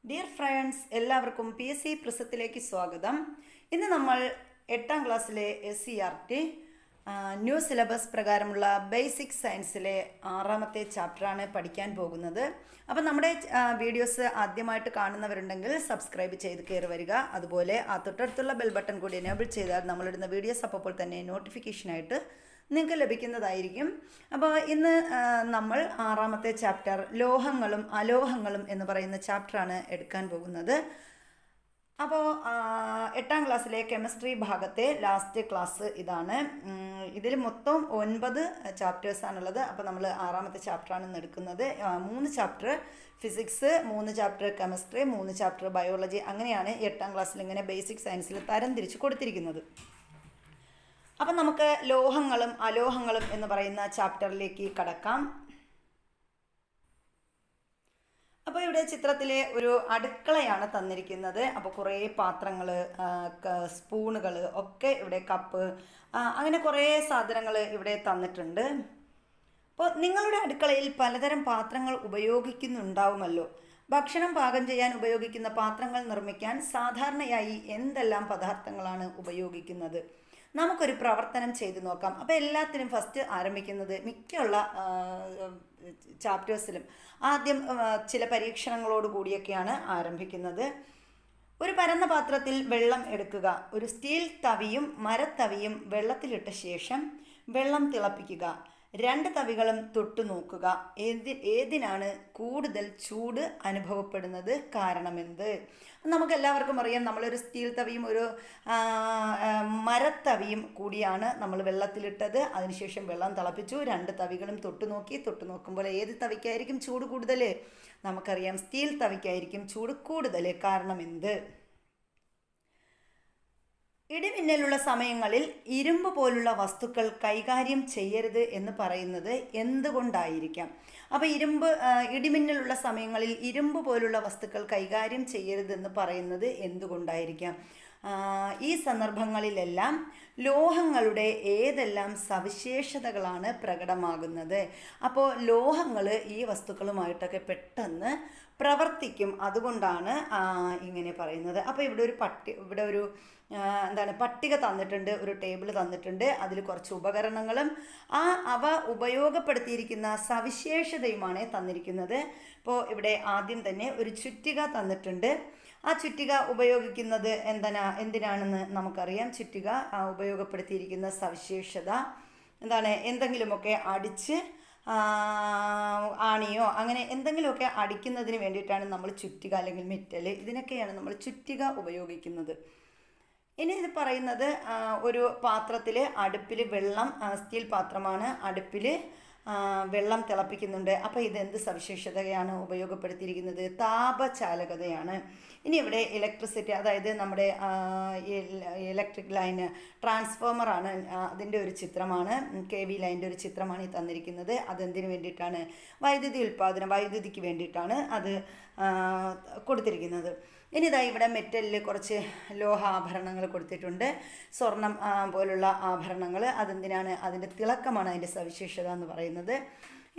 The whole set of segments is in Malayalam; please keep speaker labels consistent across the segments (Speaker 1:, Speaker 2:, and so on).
Speaker 1: ഡിയർ ഫ്രണ്ട്സ്, എല്ലാവർക്കും PSC പ്രിസത്തിലേക്ക് സ്വാഗതം. ഇന്ന് നമ്മൾ 8ാം ക്ലാസ്സിലെ SCERT ന്യൂ സിലബസ് പ്രകാരമുള്ള ബേസിക് സയൻസിലെ 6ാമത്തെ ചാപ്റ്ററാണ് പഠിക്കാൻ പോകുന്നത്. അപ്പം നമ്മുടെ വീഡിയോസ് ആദ്യമായിട്ട് കാണുന്നവരുണ്ടെങ്കിൽ സബ്സ്ക്രൈബ് ചെയ്ത് കയറി വരിക. അതുപോലെ ആ തൊട്ടടുത്തുള്ള ബെൽ ബട്ടൺ കൂടി എനേബിൾ ചെയ്താൽ നമ്മളിടുന്ന വീഡിയോസ് അപ്പോൾ തന്നെ നോട്ടിഫിക്കേഷനായിട്ട് നിങ്ങൾക്ക് ലഭിക്കുന്നതായിരിക്കും. അപ്പോൾ ഇന്ന് നമ്മൾ 6ാമത്തെ ചാപ്റ്റർ ലോഹങ്ങളും അലോഹങ്ങളും എന്ന് പറയുന്ന ചാപ്റ്ററാണ് എടുക്കാൻ പോകുന്നത്. അപ്പോൾ 8ാം ക്ലാസ്സിലെ കെമിസ്ട്രി ഭാഗത്തെ ലാസ്റ്റ് ക്ലാസ് ഇതാണ്. ഇതിൽ മൊത്തം 9 ചാപ്റ്റേഴ്സാണുള്ളത്. അപ്പോൾ നമ്മൾ 6ാമത്തെ ചാപ്റ്ററാണ് ഇന്ന് എടുക്കുന്നത്. 3 chapter physics, 3 chapter chemistry, 3 chapter biology, അങ്ങനെയാണ് 8ാം ക്ലാസ്സിൽ ഇങ്ങനെ ബേസിക് സയൻസിൽ തരം തിരിച്ച് കൊടുത്തിരിക്കുന്നത്. അപ്പം നമുക്ക് ലോഹങ്ങളും അലോഹങ്ങളും എന്ന് പറയുന്ന ചാപ്റ്ററിലേക്ക് കടക്കാം. അപ്പോൾ ഇവിടെ ചിത്രത്തിലെ ഒരു അടുക്കളയാണ് തന്നിരിക്കുന്നത്. അപ്പോൾ കുറേ പാത്രങ്ങൾ, സ്പൂണുകൾ ഒക്കെ ഇവിടെ, കപ്പ്, അങ്ങനെ കുറേ സാധനങ്ങൾ ഇവിടെ തന്നിട്ടുണ്ട്. അപ്പോൾ നിങ്ങളുടെ അടുക്കളയിൽ പലതരം പാത്രങ്ങൾ ഉപയോഗിക്കുന്നുണ്ടാവുമല്ലോ. ഭക്ഷണം പാകം ചെയ്യാൻ ഉപയോഗിക്കുന്ന പാത്രങ്ങൾ നിർമ്മിക്കാൻ സാധാരണയായി എന്തെല്ലാം പദാർത്ഥങ്ങളാണ് ഉപയോഗിക്കുന്നത്? നമുക്കൊരു പ്രവർത്തനം ചെയ്തു നോക്കാം. അപ്പോൾ എല്ലാത്തിനും ഫസ്റ്റ് ആരംഭിക്കുന്നത്, മിക്കുള്ള ചാപ്റ്റേഴ്സിലും ആദ്യം ചില പരീക്ഷണങ്ങളോട് കൂടിയൊക്കെയാണ് ആരംഭിക്കുന്നത്. ഒരു പരന്ന പാത്രത്തിൽ വെള്ളം എടുക്കുക. ഒരു സ്റ്റീൽ തവിയും മരത്തവിയും വെള്ളത്തിലിട്ട ശേഷം വെള്ളം തിളപ്പിക്കുക. 2 തവികളും തൊട്ടു നോക്കുക. ഏതിനാണ് കൂടുതൽ ചൂട് അനുഭവപ്പെടുന്നത്? കാരണമെന്ത്? നമുക്കെല്ലാവർക്കും അറിയാം, നമ്മളൊരു സ്റ്റീൽ തവിയും ഒരു മരത്തവിയും കൂടിയാണ് നമ്മൾ വെള്ളത്തിലിട്ടത്. അതിനുശേഷം വെള്ളം തിളപ്പിച്ചു. 2 തവികളും തൊട്ടു നോക്കുമ്പോൾ ഏത് തവിക്കായിരിക്കും ചൂട് കൂടുതൽ? നമുക്കറിയാം, സ്റ്റീൽ തവിക്കായിരിക്കും ചൂട് കൂടുതൽ. കാരണമെന്ത്? ഇടിമിന്നലുള്ള സമയങ്ങളിൽ ഇരുമ്പ് പോലുള്ള വസ്തുക്കൾ കൈകാര്യം ചെയ്യരുത് എന്ന് പറയുന്നത് എന്തുകൊണ്ടായിരിക്കാം? അപ്പോൾ ഇടിമിന്നലുള്ള സമയങ്ങളിൽ ഇരുമ്പ് പോലുള്ള വസ്തുക്കൾ കൈകാര്യം ചെയ്യരുതെന്ന് പറയുന്നത് എന്തുകൊണ്ടായിരിക്കാം? ഈ സന്ദർഭങ്ങളിലെല്ലാം ലോഹങ്ങളുടെ ഏതെല്ലാം സവിശേഷതകളാണ് പ്രകടമാകുന്നത്? അപ്പോൾ ലോഹങ്ങൾ ഈ വസ്തുക്കളുമായിട്ടൊക്കെ പെട്ടെന്ന് പ്രവർത്തിക്കും, അതുകൊണ്ടാണ് ഇങ്ങനെ പറയുന്നത്. അപ്പോൾ ഇവിടെ ഒരു പട്ടിക തന്നിട്ടുണ്ട്, ഒരു ടേബിൾ തന്നിട്ടുണ്ട്. അതിൽ കുറച്ച് ഉപകരണങ്ങളും അവ ഉപയോഗപ്പെടുത്തിയിരിക്കുന്ന സവിശേഷതയുമാണ് തന്നിരിക്കുന്നത്. ഇപ്പോൾ ഇവിടെ ആദ്യം തന്നെ ഒരു ചുറ്റിക തന്നിട്ടുണ്ട്. ആ ചുറ്റിക ഉപയോഗിക്കുന്നത് എന്തിനാണെന്ന് നമുക്കറിയാം. ചുറ്റിക ഉപയോഗപ്പെടുത്തിയിരിക്കുന്ന സവിശേഷത എന്താണ്? എന്തെങ്കിലുമൊക്കെ അടിച്ച് ആണിയോ അങ്ങനെ എന്തെങ്കിലുമൊക്കെ അടിക്കുന്നതിന് വേണ്ടിയിട്ടാണ് നമ്മൾ ചുറ്റിക, അല്ലെങ്കിൽ മെറ്റൽ, ഇതിനൊക്കെയാണ് നമ്മൾ ചുറ്റിക ഉപയോഗിക്കുന്നത്. ഇനി ഇത് പറയുന്നത്, ഒരു പാത്രത്തിൽ അടുപ്പിൽ വെള്ളം, സ്റ്റീൽ പാത്രമാണ്, അടുപ്പിൽ വെള്ളം തിളപ്പിക്കുന്നുണ്ട്. അപ്പോൾ ഇതെന്ത് സവിശേഷതയാണ് ഉപയോഗപ്പെടുത്തിയിരിക്കുന്നത്? താപചാലകതയാണ്. ഇനി ഇവിടെ ഇലക്ട്രിസിറ്റി, അതായത് നമ്മുടെ ഇലക്ട്രിക് ലൈന്, ട്രാൻസ്ഫോമറാണ്, അതിൻ്റെ ഒരു ചിത്രമാണ്, KV ലൈൻ്റെ ഒരു ചിത്രമാണ് ഈ തന്നിരിക്കുന്നത്. അതെന്തിനു വേണ്ടിയിട്ടാണ്? വൈദ്യുതിക്ക് വേണ്ടിയിട്ടാണ് അത് കൊടുത്തിരിക്കുന്നത്. ഇനി ഇവിടെ മെറ്റലിൽ കുറച്ച് ലോഹ ആഭരണങ്ങൾ കൊടുത്തിട്ടുണ്ട്. സ്വർണം പോലുള്ള ആഭരണങ്ങൾ, അതെന്തിനാണ്? അതിൻ്റെ തിളക്കമാണ് അതിൻ്റെ സവിശേഷത എന്ന് പറയുന്നത്.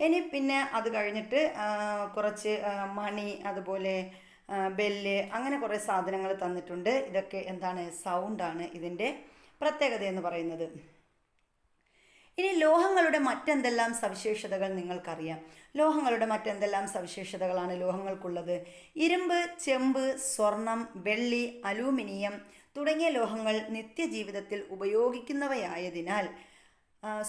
Speaker 1: ഇനി പിന്നെ അത് കഴിഞ്ഞിട്ട് കുറച്ച് മണി, അതുപോലെ ബെല്ല്, അങ്ങനെ കുറേ സാധനങ്ങൾ തന്നിട്ടുണ്ട്. ഇതൊക്കെ എന്താണ്? സൗണ്ടാണ് ഇതിൻ്റെ പ്രത്യേകത എന്ന് പറയുന്നത്. ഇനി ലോഹങ്ങളുടെ മറ്റെന്തെല്ലാം സവിശേഷതകൾ നിങ്ങൾക്കറിയാം? ലോഹങ്ങളുടെ മറ്റെന്തെല്ലാം സവിശേഷതകളാണ് ലോഹങ്ങൾക്കുള്ളത്? ഇരുമ്പ്, ചെമ്പ്, സ്വർണം, വെള്ളി, അലൂമിനിയം തുടങ്ങിയ ലോഹങ്ങൾ നിത്യജീവിതത്തിൽ ഉപയോഗിക്കുന്നവയായതിനാൽ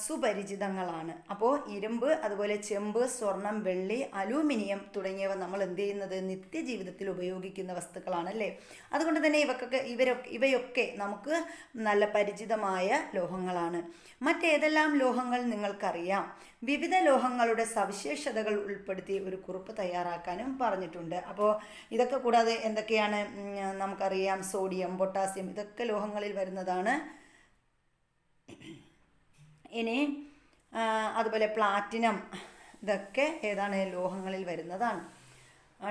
Speaker 1: സുപരിചിതങ്ങളാണ്. അപ്പോൾ ഇരുമ്പ്, അതുപോലെ ചെമ്പ്, സ്വർണം, വെള്ളി, അലൂമിനിയം തുടങ്ങിയവ നമ്മൾ എന്ത് ചെയ്യുന്നത്? നിത്യജീവിതത്തിൽ ഉപയോഗിക്കുന്ന വസ്തുക്കളാണല്ലേ. അതുകൊണ്ട് തന്നെ ഇവയൊക്കെ നമുക്ക് നല്ല പരിചിതമായ ലോഹങ്ങളാണ്. മറ്റേതെല്ലാം ലോഹങ്ങൾ നിങ്ങൾക്കറിയാം? വിവിധ ലോഹങ്ങളുടെ സവിശേഷതകൾ ഉൾപ്പെടുത്തി ഒരു കുറിപ്പ് തയ്യാറാക്കാനും പറഞ്ഞിട്ടുണ്ട്. അപ്പോൾ ഇതൊക്കെ കൂടാതെ എന്തൊക്കെയാണ് നമുക്കറിയാം? സോഡിയം, പൊട്ടാസ്യം, ഇതൊക്കെ ലോഹങ്ങളിൽ വരുന്നതാണ്. ഇനി അതുപോലെ പ്ലാറ്റിനം, ഇതൊക്കെ ഏതാണ്? ലോഹങ്ങളിൽ വരുന്നതാണ്.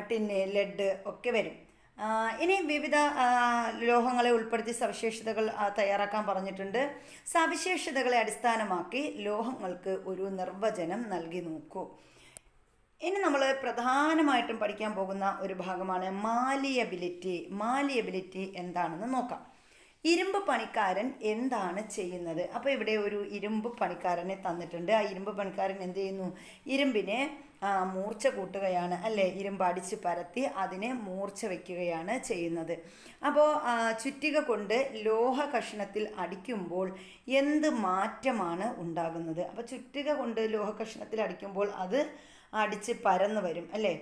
Speaker 1: ടിന്ന്, ലെഡ് ഒക്കെ വരും. ഇനി വിവിധ ലോഹങ്ങളെ ഉൾപ്പെടുത്തി സവിശേഷതകൾ തയ്യാറാക്കാൻ പറഞ്ഞിട്ടുണ്ട്. സവിശേഷതകളെ അടിസ്ഥാനമാക്കി ലോഹങ്ങൾക്ക് ഒരു നിർവചനം നൽകി നോക്കൂ. ഇനി നമ്മൾ പ്രധാനമായിട്ടും പഠിക്കാൻ പോകുന്ന ഒരു ഭാഗമാണ് മാലിയബിലിറ്റി. മാലിയബിലിറ്റി എന്താണെന്ന് നോക്കാം. ഇരുമ്പ് പണിക്കാരൻ എന്താണ് ചെയ്യുന്നത്? അപ്പോൾ ഇവിടെ ഒരു ഇരുമ്പ് പണിക്കാരനെ തന്നിട്ടുണ്ട്. ആ ഇരുമ്പ് പണിക്കാരൻ എന്ത് ചെയ്യുന്നു? ഇരുമ്പിനെ മൂർച്ച കൂട്ടുകയാണ്, അല്ലേ? ഇരുമ്പ് അടിച്ച് പരത്തി അതിനെ മൂർച്ച വയ്ക്കുകയാണ് ചെയ്യുന്നത്. അപ്പോൾ ചുറ്റിക കൊണ്ട് ലോഹ കഷ്ണത്തിൽ അടിക്കുമ്പോൾ എന്ത് മാറ്റമാണ് ഉണ്ടാകുന്നത്? അപ്പോൾ ചുറ്റിക കൊണ്ട് ലോഹ കഷ്ണത്തിൽ അടിക്കുമ്പോൾ അത് അടിച്ച് പരന്നു വരും, അല്ലേ?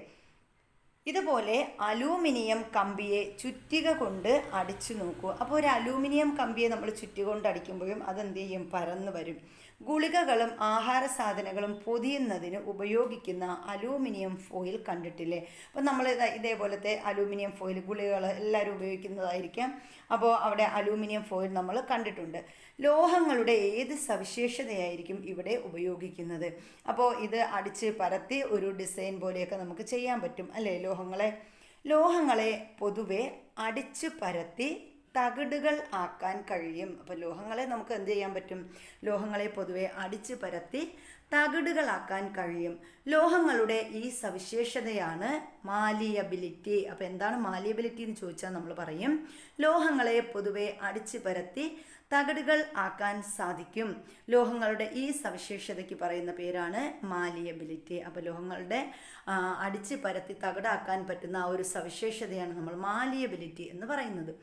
Speaker 1: ഇതുപോലെ അലൂമിനിയം കമ്പിയെ ചുറ്റിക കൊണ്ട് അടിച്ചു നോക്കൂ. അപ്പോൾ ഒരു അലൂമിനിയം കമ്പിയെ നമ്മൾ ചുറ്റിക കൊണ്ട് അടിക്കുമ്പോഴും അതെന്ത് ചെയ്യും? പരന്നു വരും. ഗുളികകളും ആഹാര സാധനങ്ങളും പൊതിയുന്നതിന് ഉപയോഗിക്കുന്ന അലൂമിനിയം ഫോയിൽ കണ്ടിട്ടില്ലേ? അപ്പോൾ നമ്മൾ ഇതേപോലത്തെ അലൂമിനിയം ഫോയിൽ ഗുളികകൾ എല്ലാവരും ഉപയോഗിക്കുന്നതായിരിക്കാം. അപ്പോൾ അവിടെ അലൂമിനിയം ഫോയിൽ നമ്മൾ കണ്ടിട്ടുണ്ട്. ലോഹങ്ങളുടെ ഏത് സവിശേഷതയായിരിക്കും ഇവിടെ ഉപയോഗിക്കുന്നത്? അപ്പോൾ ഇത് അടിച്ച് പരത്തി ഒരു ഡിസൈൻ പോലെയൊക്കെ നമുക്ക് ചെയ്യാൻ പറ്റും, അല്ലേ? ലോഹങ്ങളെ പൊതുവെ അടിച്ച് പരത്തി തകിടുകൾ ആക്കാൻ കഴിയും. അപ്പോൾ ലോഹങ്ങളെ നമുക്ക് എന്ത് ചെയ്യാൻ പറ്റും? ലോഹങ്ങളെ പൊതുവെ അടിച്ച് പരത്തി തകിടുകളാക്കാൻ കഴിയും. ലോഹങ്ങളുടെ ഈ സവിശേഷതയാണ് മാലിയബിലിറ്റി. അപ്പോൾ എന്താണ് മാലിയബിലിറ്റി എന്ന് ചോദിച്ചാൽ നമ്മൾ പറയും ലോഹങ്ങളെ പൊതുവെ അടിച്ച് പരത്തി തകിടുകൾ ആക്കാൻ സാധിക്കും. ലോഹങ്ങളുടെ ഈ സവിശേഷതയ്ക്ക് പറയുന്ന പേരാണ് മാലിയബിലിറ്റി. അപ്പോൾ ലോഹങ്ങളുടെ അടിച്ച് പരത്തി തകിടാക്കാൻ പറ്റുന്ന ആ ഒരു സവിശേഷതയാണ് നമ്മൾ മാലിയബിലിറ്റി എന്ന് പറയുന്നത്.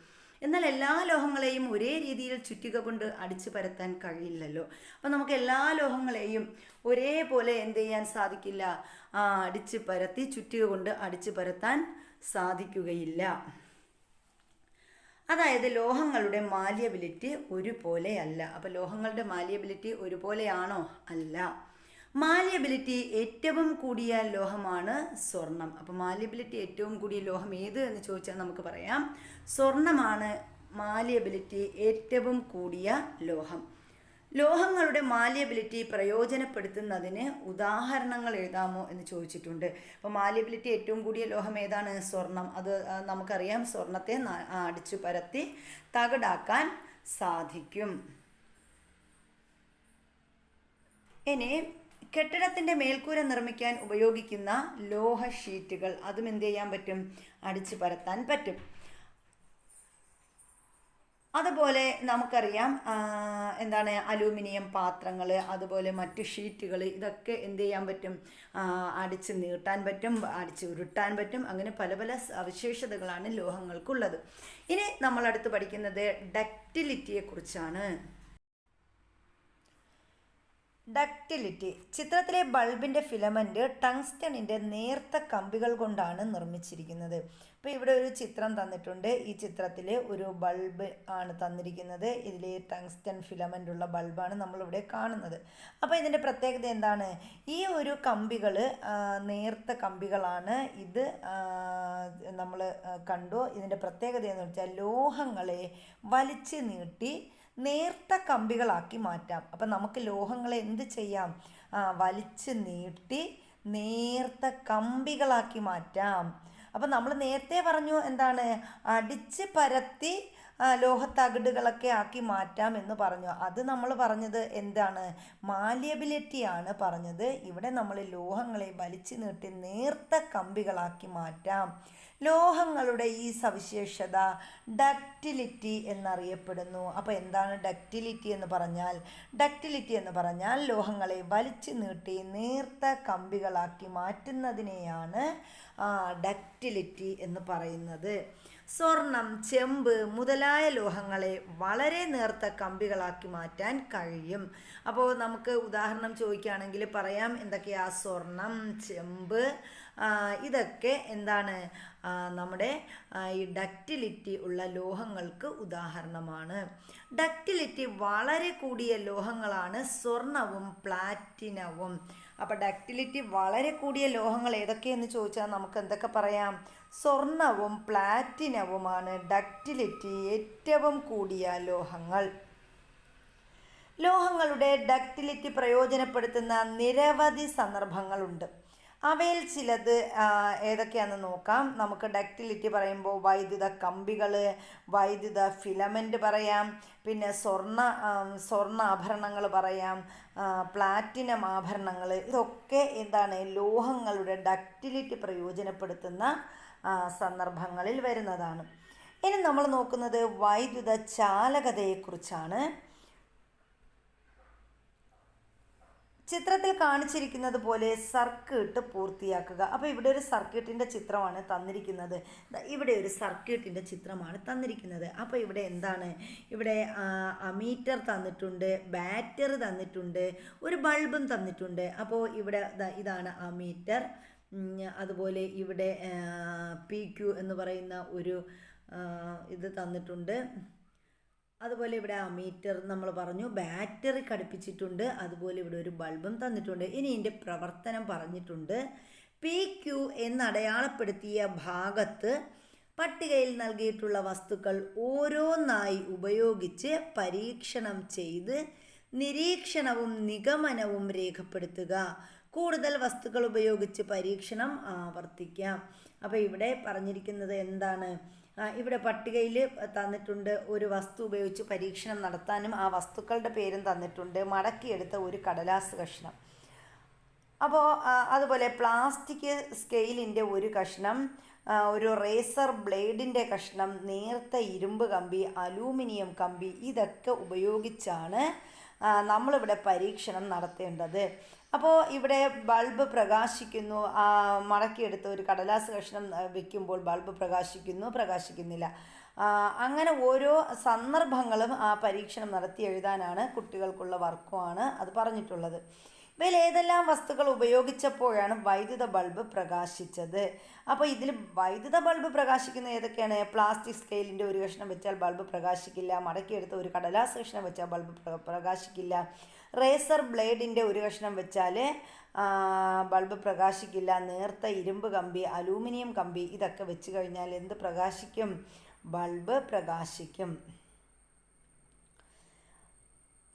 Speaker 1: എന്നാൽ എല്ലാ ലോഹങ്ങളെയും ഒരേ രീതിയിൽ ചുറ്റിക കൊണ്ട് അടിച്ചു പരത്താൻ കഴിയില്ലല്ലോ. അപ്പം നമുക്ക് എല്ലാ ലോഹങ്ങളെയും ഒരേപോലെ എന്ത് ചെയ്യാൻ സാധിക്കില്ല? അടിച്ച് പരത്തി ചുറ്റിക കൊണ്ട് അടിച്ചു പരത്താൻ സാധിക്കുകയില്ല. അതായത് ലോഹങ്ങളുടെ മാലിയബിലിറ്റി ഒരുപോലെയല്ല. അപ്പോൾ ലോഹങ്ങളുടെ മാലിയബിലിറ്റി ഒരുപോലെയാണോ? അല്ല. മാലിയബിലിറ്റി ഏറ്റവും കൂടിയ ലോഹമാണ് സ്വർണം. അപ്പോൾ മാലിയബിലിറ്റി ഏറ്റവും കൂടിയ ലോഹം ഏത് എന്ന് ചോദിച്ചാൽ നമുക്ക് പറയാം സ്വർണമാണ് മാലിയബിലിറ്റി ഏറ്റവും കൂടിയ ലോഹം. ലോഹങ്ങളുടെ മാലിയബിലിറ്റി പ്രയോജനപ്പെടുത്തുന്നതിന് ഉദാഹരണങ്ങൾ എഴുതാമോ എന്ന് ചോദിച്ചിട്ടുണ്ട്. അപ്പോൾ മാലിയബിലിറ്റി ഏറ്റവും കൂടിയ ലോഹം ഏതാണ്? സ്വർണം. അത് നമുക്കറിയാം. സ്വർണത്തെ അടിച്ചു പരത്തി തകിടാക്കാൻ സാധിക്കും. ഇനി കെട്ടിടത്തിൻ്റെ മേൽക്കൂര നിർമ്മിക്കാൻ ഉപയോഗിക്കുന്ന ലോഹ ഷീറ്റുകൾ അതും എന്ത് ചെയ്യാൻ പറ്റും? അടിച്ചു പരത്താൻ പറ്റും. അതുപോലെ നമുക്കറിയാം എന്താണ് അലൂമിനിയം പാത്രങ്ങൾ, അതുപോലെ മറ്റ് ഷീറ്റുകൾ, ഇതൊക്കെ എന്ത് ചെയ്യാൻ പറ്റും? അടിച്ച് നീട്ടാൻ പറ്റും, അടിച്ച് ഉരുട്ടാൻ പറ്റും. അങ്ങനെ പല പല സവിശേഷതകളാണ് ലോഹങ്ങൾക്കുള്ളത്. ഇനി നമ്മളടുത്ത് പഠിക്കുന്നത് ഡക്റ്റിലിറ്റിയെക്കുറിച്ചാണ്. ഡക്റ്റിലിറ്റി. ചിത്രത്തിലെ ബൾബിൻ്റെ ഫിലമെൻ്റ് ടങ്സ്റ്റണിൻ്റെ നേർത്ത കമ്പികൾ കൊണ്ടാണ് നിർമ്മിച്ചിരിക്കുന്നത്. അപ്പോൾ ഇവിടെ ഒരു ചിത്രം തന്നിട്ടുണ്ട്. ഈ ചിത്രത്തിൽ ഒരു ബൾബ് ആണ് തന്നിരിക്കുന്നത്. ഇതിൽ ടങ്സ്റ്റൺ ഫിലമെൻ്റ് ഉള്ള ബൾബാണ് നമ്മളിവിടെ കാണുന്നത്. അപ്പോൾ ഇതിൻ്റെ പ്രത്യേകത എന്താണ്? ഈ ഒരു കമ്പികൾ നേർത്ത കമ്പികളാണ്. ഇത് നമ്മൾ കണ്ടു. ഇതിൻ്റെ പ്രത്യേകത എന്ന് വെച്ചാൽ ലോഹങ്ങളെ വലിച്ചു നീട്ടി നേർത്ത കമ്പികളാക്കി മാറ്റാം. അപ്പം നമുക്ക് ലോഹങ്ങളെ എന്ത് ചെയ്യാം? വലിച്ചു നീട്ടി നേർത്ത കമ്പികളാക്കി മാറ്റാം. അപ്പം നമ്മൾ നേരത്തെ പറഞ്ഞു എന്താണ്? അടിച്ച് പരത്തി ലോഹത്തകിടുകളൊക്കെ ആക്കി മാറ്റാം എന്ന് പറഞ്ഞു. അത് നമ്മൾ പറഞ്ഞത് എന്താണ്? മാലിയബിലിറ്റിയാണ് പറഞ്ഞത്. ഇവിടെ നമ്മൾ ലോഹങ്ങളെ വലിച്ചു നീട്ടി നേർത്ത കമ്പികളാക്കി മാറ്റാം. ലോഹങ്ങളുടെ ഈ സവിശേഷത ഡക്റ്റിലിറ്റി എന്നറിയപ്പെടുന്നു. അപ്പോൾ എന്താണ് ഡക്റ്റിലിറ്റി എന്ന് പറഞ്ഞാൽ? ഡക്റ്റിലിറ്റി എന്ന് പറഞ്ഞാൽ ലോഹങ്ങളെ വലിച്ചു നീട്ടി നേർത്ത കമ്പികളാക്കി മാറ്റുന്നതിനെയാണ് ഡക്റ്റിലിറ്റി എന്ന് പറയുന്നത്. സ്വർണം, ചെമ്പ് മുതലായ ലോഹങ്ങളെ വളരെ നേർത്ത കമ്പികളാക്കി മാറ്റാൻ കഴിയും. അപ്പോൾ നമുക്ക് ഉദാഹരണം ചോദിക്കുകയാണെങ്കിൽ പറയാം എന്തൊക്കെയാ? സ്വർണം, ചെമ്പ്, ഇതൊക്കെ എന്താണ്? നമ്മുടെ ഈ ഡക്റ്റിലിറ്റി ഉള്ള ലോഹങ്ങൾക്ക് ഉദാഹരണമാണ്. ഡക്റ്റിലിറ്റി വളരെ കൂടിയ ലോഹങ്ങളാണ് സ്വർണവും പ്ലാറ്റിനവും. അപ്പോൾ ഡക്റ്റിലിറ്റി വളരെ കൂടിയ ലോഹങ്ങൾ ഏതൊക്കെയെന്ന് ചോദിച്ചാൽ നമുക്ക് എന്തൊക്കെ പറയാം? സ്വർണവും പ്ലാറ്റിനവുമാണ് ഡക്റ്റിലിറ്റി ഏറ്റവും കൂടിയ ലോഹങ്ങൾ. ലോഹങ്ങളുടെ ഡക്റ്റിലിറ്റി പ്രയോജനപ്പെടുത്തുന്ന നിരവധി സന്ദർഭങ്ങളുണ്ട്. അവയിൽ ചിലത് ഏതൊക്കെയാണെന്ന് നോക്കാം. നമുക്ക് ഡക്റ്റിലിറ്റി പറയുമ്പോൾ വൈദ്യുത കമ്പികൾ, വൈദ്യുത ഫിലമെൻ്റ് പറയാം, പിന്നെ സ്വർണ്ണ ആഭരണങ്ങൾ പറയാം, പ്ലാറ്റിനം ആഭരണങ്ങൾ. ഇതൊക്കെ എന്താണ്, ലോഹങ്ങളുടെ ഡക്റ്റിലിറ്റി പ്രയോജനപ്പെടുത്തുന്ന സന്ദർഭങ്ങളിൽ വരുന്നതാണ്. ഇനി നമ്മൾ നോക്കുന്നത് വൈദ്യുത ചാലകതയെക്കുറിച്ചാണ്. ചിത്രത്തിൽ കാണിച്ചിരിക്കുന്നത് പോലെ സർക്യൂട്ട് പൂർത്തിയാക്കുക. അപ്പോൾ ഇവിടെ ഒരു സർക്യൂട്ടിൻ്റെ ചിത്രമാണ് തന്നിരിക്കുന്നത്. ഇവിടെ ഒരു സർക്യൂട്ടിൻ്റെ ചിത്രമാണ് തന്നിരിക്കുന്നത്. അപ്പോൾ ഇവിടെ എന്താണ്, ഇവിടെ അമീറ്റർ തന്നിട്ടുണ്ട്, ബാറ്ററി തന്നിട്ടുണ്ട്, ഒരു ബൾബും തന്നിട്ടുണ്ട്. അപ്പോൾ ഇവിടെ ഇതാണ് അമീറ്റർ. അതുപോലെ ഇവിടെ PQ എന്ന് പറയുന്ന ഒരു ഇത് തന്നിട്ടുണ്ട്. അതുപോലെ ഇവിടെ അമീറ്റർ നമ്മൾ പറഞ്ഞു, ബാറ്ററി ഘടിപ്പിച്ചിട്ടുണ്ട്, അതുപോലെ ഇവിടെ ഒരു ബൾബും തന്നിട്ടുണ്ട്. ഇനി ഇതിൻ്റെ പ്രവർത്തനം പറഞ്ഞിട്ടുണ്ട്. PQ എന്നടയാളപ്പെടുത്തിയ ഭാഗത്ത് പട്ടികയിൽ നൽകിയിട്ടുള്ള വസ്തുക്കൾ ഓരോന്നായി ഉപയോഗിച്ച് പരീക്ഷണം ചെയ്ത് നിരീക്ഷണവും നിഗമനവും രേഖപ്പെടുത്തുക. കൂടുതൽ വസ്തുക്കൾ ഉപയോഗിച്ച് പരീക്ഷണം ആവർത്തിക്കാം. അപ്പോൾ ഇവിടെ പറഞ്ഞിരിക്കുന്നത് എന്താണ്, ഇവിടെ പട്ടികയിൽ തന്നിട്ടുണ്ട് ഒരു വസ്തു ഉപയോഗിച്ച് പരീക്ഷണം നടത്താനും ആ വസ്തുക്കളുടെ പേരും തന്നിട്ടുണ്ട്, മടക്കിയെടുത്ത ഒരു കടലാസ് കഷ്ണം. അപ്പോൾ അതുപോലെ പ്ലാസ്റ്റിക് സ്കെയിലിൻ്റെ ഒരു കഷ്ണം, ഒരു റേസർ ബ്ലേഡിൻ്റെ കഷ്ണം, നേർത്ത ഇരുമ്പ് കമ്പി, അലൂമിനിയം കമ്പി, ഇതൊക്കെ ഉപയോഗിച്ചാണ് നമ്മളിവിടെ പരീക്ഷണം നടത്തേണ്ടത്. അപ്പോൾ ഇവിടെ ബൾബ് പ്രകാശിക്കുന്നു, മടക്കിയെടുത്ത് ഒരു കടലാസ് കഷ്ണം വയ്ക്കുമ്പോൾ ബൾബ് പ്രകാശിക്കുന്നില്ല. അങ്ങനെ ഓരോ സന്ദർഭങ്ങളും ആ പരീക്ഷണം നടത്തി എഴുതാനാണ് കുട്ടികൾക്കുള്ള വർക്കുമാണ് അത് പറഞ്ഞിട്ടുള്ളത്. ഇവയിൽ ഏതെല്ലാം വസ്തുക്കൾ ഉപയോഗിച്ചപ്പോഴാണ് വൈദ്യുത ബൾബ് പ്രകാശിച്ചത്? അപ്പോൾ ഇതിൽ വൈദ്യുത ബൾബ് പ്രകാശിക്കുന്ന ഏതൊക്കെയാണ്? പ്ലാസ്റ്റിക് സ്കെയിലിൻ്റെ ഒരു കഷ്ണം വെച്ചാൽ ബൾബ് പ്രകാശിക്കില്ല, മടക്കിയെടുത്ത ഒരു കടലാസ് കഷ്ണം വെച്ചാൽ ബൾബ് പ്രകാശിക്കില്ല, റേസർ ബ്ലേഡിൻ്റെ ഒരു കഷ്ണം വെച്ചാൽ ബൾബ് പ്രകാശിക്കില്ല, നേർത്ത ഇരുമ്പ് കമ്പി, അലൂമിനിയം കമ്പി, ഇതൊക്കെ വെച്ച് കഴിഞ്ഞാൽ എന്ത് പ്രകാശിക്കും? ബൾബ് പ്രകാശിക്കും.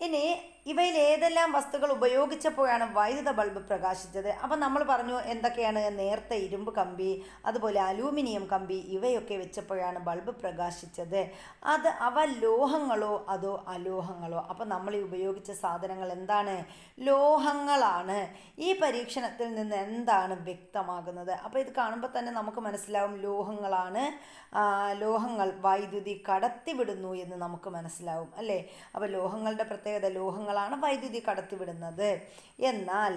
Speaker 1: ഇനി ഇവയിൽ ഏതെല്ലാം വസ്തുക്കൾ ഉപയോഗിച്ചപ്പോഴാണ് വൈദ്യുത ബൾബ് പ്രകാശിച്ചത്? അപ്പം നമ്മൾ പറഞ്ഞു എന്തൊക്കെയാണ്, നേർത്ത ഇരുമ്പ് കമ്പി, അതുപോലെ അലൂമിനിയം കമ്പി, ഇവയൊക്കെ വെച്ചപ്പോഴാണ് ബൾബ് പ്രകാശിച്ചത്. അവ ലോഹങ്ങളോ അതോ അലോഹങ്ങളോ? അപ്പം നമ്മൾ ഈ ഉപയോഗിച്ച സാധനങ്ങൾ എന്താണ്? ലോഹങ്ങളാണ്. ഈ പരീക്ഷണത്തിൽ നിന്ന് എന്താണ് വ്യക്തമാകുന്നത്? അപ്പോൾ ഇത് കാണുമ്പോൾ തന്നെ നമുക്ക് മനസ്സിലാവും ലോഹങ്ങളാണ്, ലോഹങ്ങൾ വൈദ്യുതി കടത്തിവിടുന്നു എന്ന് നമുക്ക് മനസ്സിലാവും അല്ലേ? അപ്പോൾ ലോഹങ്ങളുടെ പ്രത്യേകത, ലോഹങ്ങളാണ് വൈദ്യുതി കടത്തിവിടുന്നത്. എന്നാൽ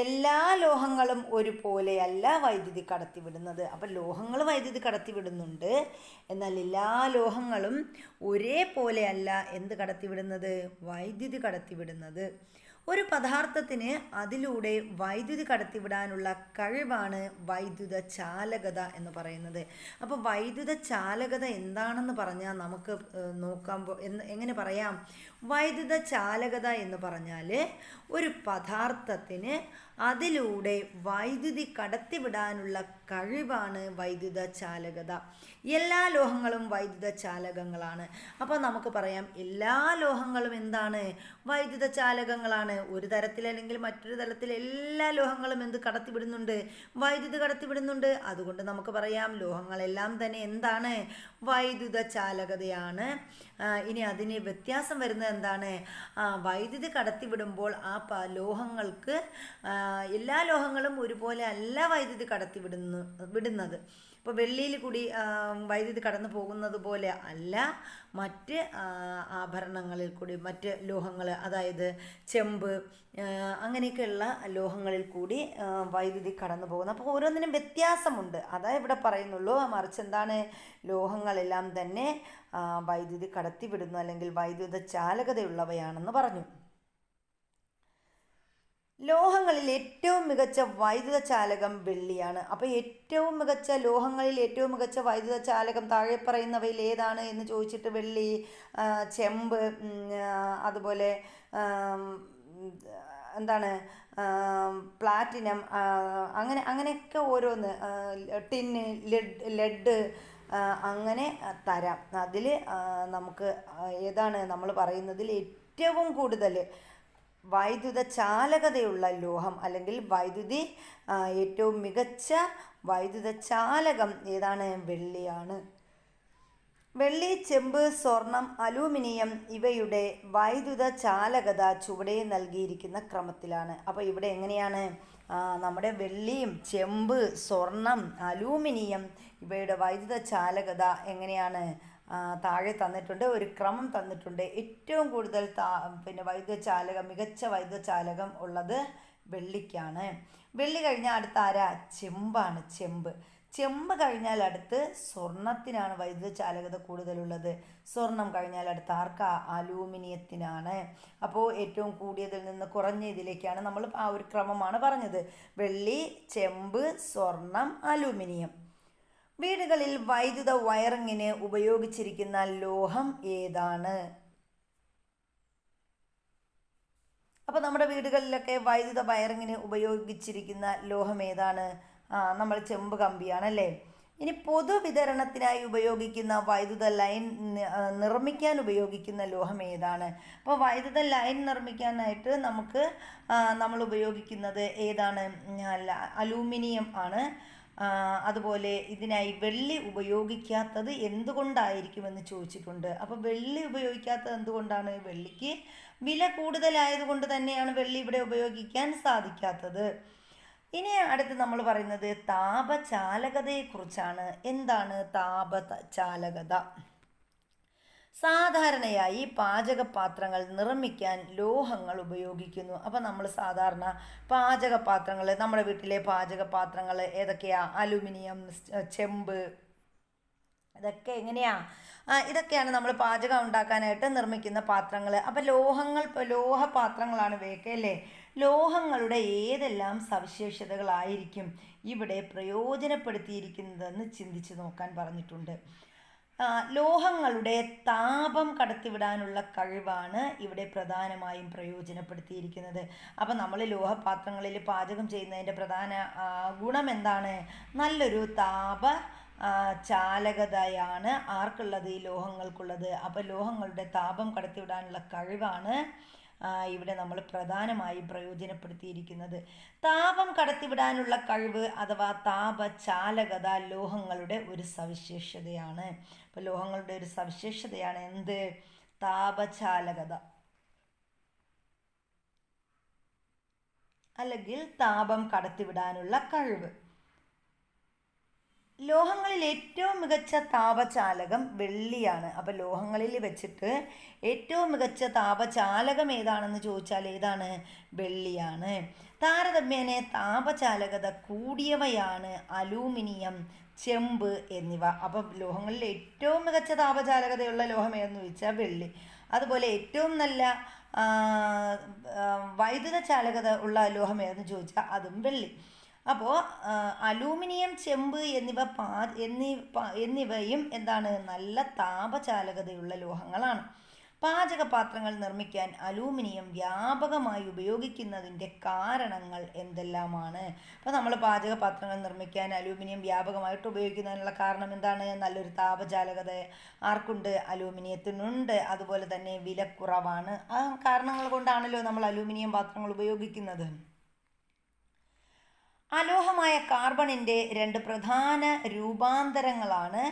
Speaker 1: എല്ലാ ലോഹങ്ങളും ഒരുപോലെയല്ല വൈദ്യുതി കടത്തിവിടുന്നത്. അപ്പം ലോഹങ്ങൾ വൈദ്യുതി കടത്തിവിടുന്നുണ്ട്, എന്നാൽ എല്ലാ ലോഹങ്ങളും ഒരേപോലെയല്ല എന്ത് കടത്തിവിടുന്നത്? വൈദ്യുതി കടത്തിവിടുന്നത്. ഒരു പദാർത്ഥത്തിന് അതിലൂടെ വൈദ്യുതി കടത്തിവിടാനുള്ള കഴിവാണ് വൈദ്യുത ചാലകത എന്ന് പറയുന്നത്. അപ്പോൾ വൈദ്യുത ചാലകത എന്താണെന്ന് പറഞ്ഞാൽ നമുക്ക് നോക്കുമ്പോൾ എങ്ങനെ പറയാം? വൈദ്യുത ചാലകത എന്ന് പറഞ്ഞാൽ ഒരു പദാർത്ഥത്തിന് അതിലൂടെ വൈദ്യുതി കടത്തിവിടാനുള്ള കഴിവാണ് വൈദ്യുത ചാലകത. എല്ലാ ലോഹങ്ങളും വൈദ്യുത ചാലകങ്ങളാണ്. അപ്പോൾ നമുക്ക് പറയാം എല്ലാ ലോഹങ്ങളും എന്താണ്? വൈദ്യുത ചാലകങ്ങളാണ്. ഒരു തരത്തിൽ അല്ലെങ്കിൽ മറ്റൊരു തരത്തിൽ എല്ലാ ലോഹങ്ങളും എന്ത് കടത്തിവിടുന്നുണ്ട്? വൈദ്യുതി കടത്തിവിടുന്നുണ്ട്. അതുകൊണ്ട് നമുക്ക് പറയാം ലോഹങ്ങളെല്ലാം തന്നെ എന്താണ്? വൈദ്യുത ചാലകതയാണ്. ഇനി അതിന് വ്യത്യാസം വരുന്നത് എന്താണ്? വൈദ്യുതി കടത്തിവിടുമ്പോൾ ആ ലോഹങ്ങൾക്ക് എല്ലാ ലോഹങ്ങളും ഒരുപോലെ അല്ല വൈദ്യുതി വിടുന്നത്. ഇപ്പോൾ വെള്ളിയിൽ കൂടി വൈദ്യുതി കടന്നു പോകുന്നത് പോലെ അല്ല മറ്റ് ആഭരണങ്ങളിൽ കൂടി, മറ്റ് ലോഹങ്ങൾ, അതായത് ചെമ്പ്, അങ്ങനെയൊക്കെയുള്ള ലോഹങ്ങളിൽ കൂടി വൈദ്യുതി കടന്നു പോകുന്നത്. അപ്പോൾ ഓരോന്നിനും വ്യത്യാസമുണ്ട്, അതാ ഇവിടെ പറയുന്നുള്ളൂ. മറിച്ച് എന്താണ്? ലോഹങ്ങളെല്ലാം തന്നെ വൈദ്യുതി കടത്തിവിടുന്നു അല്ലെങ്കിൽ വൈദ്യുത ചാലകതയുള്ളവയാണെന്ന് പറഞ്ഞു. ലോഹങ്ങളിൽ ഏറ്റവും മികച്ച വൈദ്യുത ചാലകം വെള്ളിയാണ്. അപ്പോൾ ഏറ്റവും മികച്ച ലോഹങ്ങളിൽ ഏറ്റവും മികച്ച വൈദ്യുത ചാലകം താഴെ പറയുന്നവയിൽ ഏതാണ് എന്ന് ചോദിച്ചിട്ട് വെള്ളി, ചെമ്പ്, അതുപോലെ എന്താണ് പ്ലാറ്റിനം, അങ്ങനെയൊക്കെ ഓരോന്ന്, ടിന്ന്, ലെഡ്, അങ്ങനെ തരാം. അതിൽ നമുക്ക് ഏതാണ് നമ്മൾ പറയുന്നതിൽ ഏറ്റവും കൂടുതൽ വൈദ്യുത ചാലകതയുള്ള ലോഹം അല്ലെങ്കിൽ ഏറ്റവും മികച്ച വൈദ്യുത ചാലകം ഏതാണ്? വെള്ളിയാണ്. വെള്ളി, ചെമ്പ്, സ്വർണം, അലൂമിനിയം ഇവയുടെ വൈദ്യുത ചാലകത ചുവടെ നൽകിയിരിക്കുന്ന ക്രമത്തിലാണ്. അപ്പോൾ ഇവിടെ എങ്ങനെയാണ് നമ്മുടെ വെള്ളിയും ചെമ്പ്, സ്വർണം, അലൂമിനിയം ഇവയുടെ വൈദ്യുത ചാലകത എങ്ങനെയാണ് താഴെ തന്നിട്ടുണ്ട്, ഒരു ക്രമം തന്നിട്ടുണ്ട്. ഏറ്റവും കൂടുതൽ മികച്ച വൈദ്യുത ചാലകം ഉള്ളത് വെള്ളിക്കാണ്. വെള്ളി കഴിഞ്ഞാൽ അടുത്ത ആരാ? ചെമ്പാണ്. ചെമ്പ് കഴിഞ്ഞാൽ അടുത്ത് സ്വർണത്തിനാണ് വൈദ്യുത ചാലകത കൂടുതലുള്ളത്. സ്വർണം കഴിഞ്ഞാൽ അടുത്ത ആർക്കാ? അലൂമിനിയത്തിനാണ്. അപ്പോൾ ഏറ്റവും കൂടിയതിൽ നിന്ന് കുറഞ്ഞ ഇതിലേക്കാണ് നമ്മൾ ആ ഒരു ക്രമമാണ് പറഞ്ഞത്. വെള്ളി, ചെമ്പ്, സ്വർണം, അലൂമിനിയം. വീടുകളിൽ വൈദ്യുത വയറിങ്ങിന് ഉപയോഗിച്ചിരിക്കുന്ന ലോഹം ഏതാണ്? അപ്പോൾ നമ്മുടെ വീടുകളിലൊക്കെ വൈദ്യുത വയറിങ്ങിന് ഉപയോഗിച്ചിരിക്കുന്ന ലോഹം ഏതാണ്? നമ്മൾ ചെമ്പ് കമ്പിയാണല്ലേ. ഇനി പൊതുവിതരണത്തിനായി ഉപയോഗിക്കുന്ന വൈദ്യുത ലൈൻ നിർമ്മിക്കാൻ ഉപയോഗിക്കുന്ന ലോഹം ഏതാണ്? അപ്പോൾ വൈദ്യുത ലൈൻ നിർമ്മിക്കാനായിട്ട് നമ്മൾ ഉപയോഗിക്കുന്നത് ഏതാണ്? അലൂമിനിയം ആണ്. അതുപോലെ ഇതിനായി വെള്ളി ഉപയോഗിക്കാത്തത് എന്തുകൊണ്ടായിരിക്കുമെന്ന് ചോദിച്ചിട്ടുണ്ട്. അപ്പോൾ വെള്ളി ഉപയോഗിക്കാത്തത് എന്തുകൊണ്ടാണ്? വെള്ളിക്ക് വില കൂടുതലായതുകൊണ്ട് തന്നെയാണ് വെള്ളി ഇവിടെ ഉപയോഗിക്കാൻ സാധിക്കാത്തത്. ഇനി അടുത്ത് നമ്മൾ പറയുന്നത് താപചാലകതയെക്കുറിച്ചാണ്. എന്താണ് താപചാലകത? സാധാരണയായി പാചകപാത്രങ്ങൾ നിർമ്മിക്കാൻ ലോഹങ്ങൾ ഉപയോഗിക്കുന്നു. അപ്പോൾ നമ്മൾ സാധാരണ പാചകപാത്രങ്ങൾ, നമ്മുടെ വീട്ടിലെ പാചകപാത്രങ്ങൾ ഏതൊക്കെയാ? അലുമിനിയം, ചെമ്പ്, ഇതൊക്കെ ഇതൊക്കെയാണ് നമ്മൾ പാചകം ഉണ്ടാക്കാനായിട്ട് നിർമ്മിക്കുന്ന പാത്രങ്ങൾ. അപ്പോൾ ലോഹപാത്രങ്ങളാണ് ഇവയൊക്കെ അല്ലേ. ലോഹങ്ങളുടെ ഏതെല്ലാം സവിശേഷതകളായിരിക്കും ഇവിടെ പ്രയോജനപ്പെടുത്തിയിരിക്കുന്നതെന്ന് ചിന്തിച്ച് നോക്കാൻ പറഞ്ഞിട്ടുണ്ട്. ലോഹങ്ങളുടെ താപം കടത്തിവിടാനുള്ള കഴിവാണ് ഇവിടെ പ്രധാനമായും പ്രയോജനപ്പെടുത്തിയിരിക്കുന്നത്. അപ്പം നമ്മൾ ലോഹപാത്രങ്ങളിൽ പാചകം ചെയ്യുന്നതിൻ്റെ പ്രധാന ഗുണം എന്താണ്? നല്ലൊരു ചാലകതയാണ് ആർക്കുള്ളത്? ഈ ലോഹങ്ങൾക്കുള്ളത്. അപ്പോൾ ലോഹങ്ങളുടെ താപം കടത്തിവിടാനുള്ള കഴിവാണ് ഇവിടെ നമ്മൾ പ്രധാനമായും പ്രയോജനപ്പെടുത്തിയിരിക്കുന്നത്. താപം കടത്തിവിടാനുള്ള കഴിവ് അഥവാ താപചാലകത ലോഹങ്ങളുടെ ഒരു സവിശേഷതയാണ്. അപ്പോൾ ലോഹങ്ങളുടെ ഒരു സവിശേഷതയാണ് എന്ത്? താപചാലകത അല്ലെങ്കിൽ താപം കടത്തിവിടാനുള്ള കഴിവ്. ലോഹങ്ങളിൽ ഏറ്റവും മികച്ച താപചാലകം വെള്ളിയാണ്. അപ്പോൾ ലോഹങ്ങളിൽ വെച്ചിട്ട് ഏറ്റവും മികച്ച താപചാലകം ഏതാണെന്ന് ചോദിച്ചാൽ ഏതാണ്? വെള്ളിയാണ്. താരതമ്യേന താപചാലകത കൂടിയവയാണ് അലൂമിനിയം, ചെമ്പ് എന്നിവ. അപ്പം ലോഹങ്ങളിൽ ഏറ്റവും മികച്ച താപചാലകതയുള്ള ലോഹം ഏതെന്ന് ചോദിച്ചാൽ വെള്ളി. അതുപോലെ ഏറ്റവും നല്ല വൈദ്യുത ചാലകത ഉള്ള ലോഹം ഏതെന്ന് ചോദിച്ചാൽ അതും വെള്ളി. അപ്പോൾ അലൂമിനിയം, ചെമ്പ് എന്നിവയും എന്താണ്? നല്ല താപചാലകതയുള്ള ലോഹങ്ങളാണ്. പാചകപാത്രങ്ങൾ നിർമ്മിക്കാൻ അലൂമിനിയം വ്യാപകമായി ഉപയോഗിക്കുന്നതിൻ്റെ കാരണങ്ങൾ എന്തെല്ലാമാണ്? അപ്പോൾ നമ്മൾ പാചകപാത്രങ്ങൾ നിർമ്മിക്കാൻ അലൂമിനിയം വ്യാപകമായിട്ട് ഉപയോഗിക്കുന്നതിനുള്ള കാരണം എന്താണ്? നല്ലൊരു താപചാലകത ആർക്കുണ്ട്? അലൂമിനിയത്തിനുണ്ട്. അതുപോലെ തന്നെ വിലക്കുറവാണ്. ആ കാരണങ്ങൾ കൊണ്ടാണല്ലോ നമ്മൾ അലൂമിനിയം പാത്രങ്ങൾ ഉപയോഗിക്കുന്നത്. അലോഹമായ കാർബണിൻ്റെ 2 പ്രധാന രൂപാന്തരങ്ങളാണ്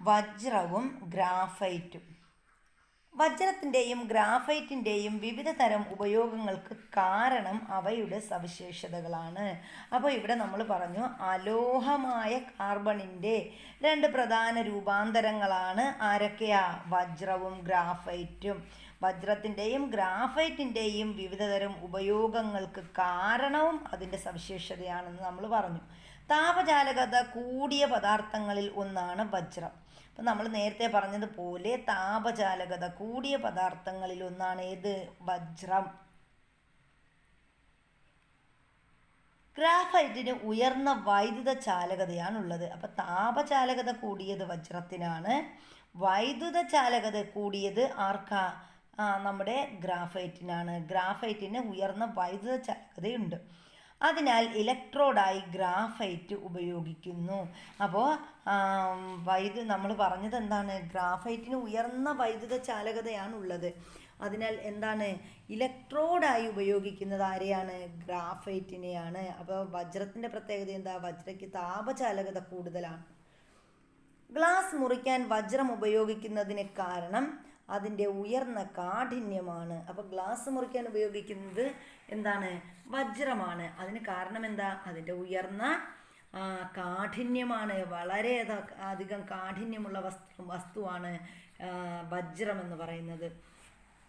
Speaker 1: വജ്രവും ഗ്രാഫൈറ്റും. വജ്രത്തിൻ്റെയും ഗ്രാഫൈറ്റിൻ്റെയും വിവിധ തരം ഉപയോഗങ്ങൾക്ക് കാരണം അവയുടെ സവിശേഷതകളാണ്. അപ്പോൾ ഇവിടെ നമ്മൾ പറഞ്ഞു അലോഹമായ കാർബണിൻ്റെ 2 പ്രധാന രൂപാന്തരങ്ങളാണ് ആരൊക്കെയാ? വജ്രവും ഗ്രാഫൈറ്റും. വജ്രത്തിൻ്റെയും ഗ്രാഫൈറ്റിൻ്റെയും വിവിധതരം ഉപയോഗങ്ങൾക്ക് കാരണവും അതിൻ്റെ സവിശേഷതയാണെന്ന് നമ്മൾ പറഞ്ഞു. താപചാലകത കൂടിയ പദാർത്ഥങ്ങളിൽ ഒന്നാണ് വജ്രം. അപ്പം നമ്മൾ നേരത്തെ പറഞ്ഞതുപോലെ താപചാലകത കൂടിയ പദാർത്ഥങ്ങളിൽ ഒന്നാണ് ഏത്? വജ്രം. ഗ്രാഫൈറ്റിന് ഉയർന്ന വൈദ്യുത ചാലകതയാണുള്ളത്. അപ്പം താപചാലകത കൂടിയത് വജ്രത്തിനാണ്, വൈദ്യുത ചാലകത കൂടിയത് ആർക്കാ? നമ്മുടെ ഗ്രാഫൈറ്റിനാണ്. ഗ്രാഫൈറ്റിന് ഉയർന്ന വൈദ്യുത ചാലകതയുണ്ട്. അതിനാൽ ഇലക്ട്രോഡായി ഗ്രാഫൈറ്റ് ഉപയോഗിക്കുന്നു. അപ്പോൾ നമ്മൾ പറഞ്ഞത് എന്താണ്? ഗ്രാഫൈറ്റിന് ഉയർന്ന വൈദ്യുത ചാലകതയാണുള്ളത്. അതിനാൽ എന്താണ്, ഇലക്ട്രോഡായി ഉപയോഗിക്കുന്നത് ആരെയാണ്? ഗ്രാഫൈറ്റിനെയാണ്. അപ്പോൾ വജ്രത്തിൻ്റെ പ്രത്യേകത എന്താ? വജ്രയ്ക്ക് താപചാലകത കൂടുതലാണ്. ഗ്ലാസ് മുറിക്കാൻ വജ്രം ഉപയോഗിക്കുന്നതിന് കാരണം അതിൻ്റെ ഉയർന്ന കാഠിന്യമാണ്. അപ്പോൾ ഗ്ലാസ് മുറിക്കാൻ ഉപയോഗിക്കുന്നത് എന്താണ്? വജ്രമാണ്. അതിന് കാരണം എന്താ? അതിൻ്റെ ഉയർന്ന കാഠിന്യമാണ്. വളരെ അധികം കാഠിന്യമുള്ള വസ്തുവാണ് വജ്രം എന്ന് പറയുന്നത്.